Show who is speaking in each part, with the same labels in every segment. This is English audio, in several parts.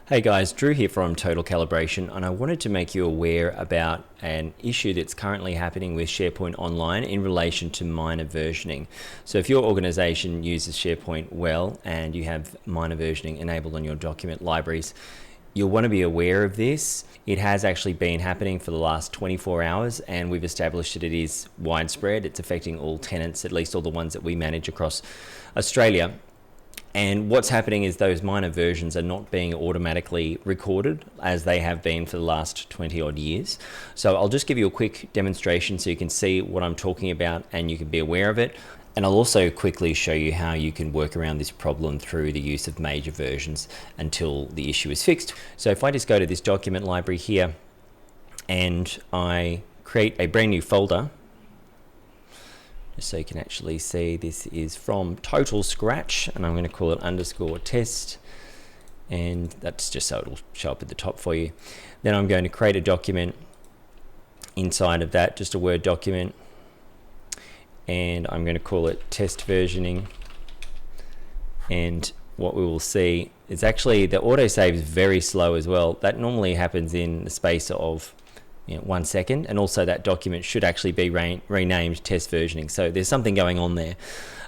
Speaker 1: Hey guys, Drew here from Total Calibration, and I wanted to make you aware about an issue that's currently happening with SharePoint Online in relation to minor versioning. So if your organization uses SharePoint well and you have minor versioning enabled on your document libraries, you'll want to be aware of this. It has actually been happening for the last 24 hours, and we've established that it is widespread. It's affecting all tenants, at least all the ones that we manage across Australia. And what's happening is those minor versions are not being automatically recorded as they have been for the last 20 odd years. So I'll just give you a quick demonstration so you can see what I'm talking about and you can be aware of it. And I'll also quickly show you how you can work around this problem through the use of major versions until the issue is fixed. So if I just go to this document library here and I create a brand new folder, just so you can actually see, this is from total scratch, and I'm going to call it _test, and that's just so it'll show up at the top for you. Then I'm going to create a document inside of that, just a Word document, and I'm going to call it test versioning. And what we will see is actually the autosave is very slow as well. That normally happens in the space of 1 second, and also that document should actually be renamed test versioning. So there's something going on there.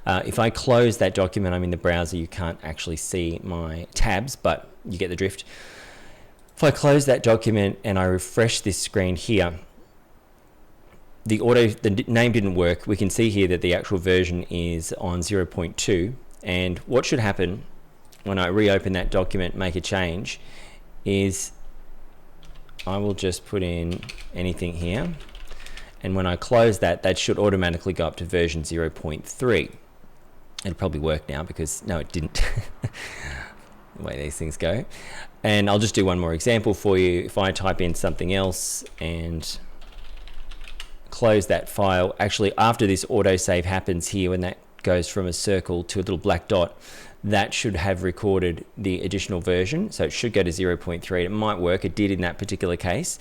Speaker 1: If I close that document, I'm in the browser, you can't actually see my tabs, but you get the drift. If I close that document and I refresh this screen here, the name didn't work. We can see here that the actual version is on 0.2, and what should happen when I reopen that document, make a change, is I will just put in anything here, and when I close that, that should automatically go up to version 0.3. It'll probably work now because no, it didn't. The way these things go. And I'll just do one more example for you. If I type in something else and close that file, actually after this autosave happens here, when that goes from a circle to a little black dot, that should have recorded the additional version. So it should go to 0.3. It might work. It did in that particular case,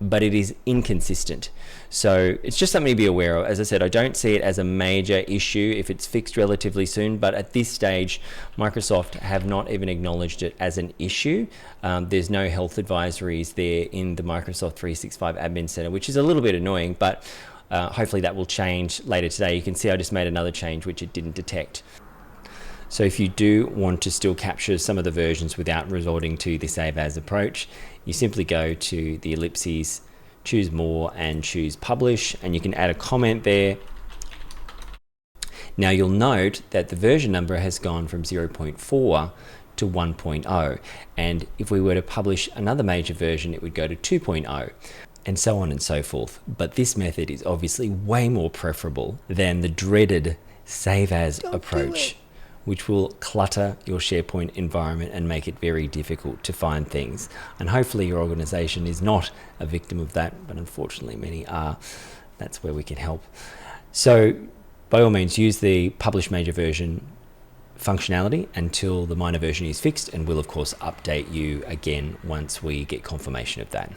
Speaker 1: but it is inconsistent. So it's just something to be aware of. As I said, I don't see it as a major issue if it's fixed relatively soon, but at this stage, Microsoft have not even acknowledged it as an issue. There's no health advisories there in the Microsoft 365 Admin Center, which is a little bit annoying, but hopefully that will change later today. You can see I just made another change which it didn't detect. So if you do want to still capture some of the versions without resorting to the save as approach, you simply go to the ellipses, choose more and choose publish, and you can add a comment there. Now you'll note that the version number has gone from 0.4 to 1.0, and if we were to publish another major version, it would go to 2.0. and so on and so forth. But this method is obviously way more preferable than the dreaded save as approach, which will clutter your SharePoint environment and make it very difficult to find things. And hopefully your organization is not a victim of that, but unfortunately many are. That's where we can help. So by all means, use the publish major version functionality until the minor version is fixed, and we'll of course update you again once we get confirmation of that.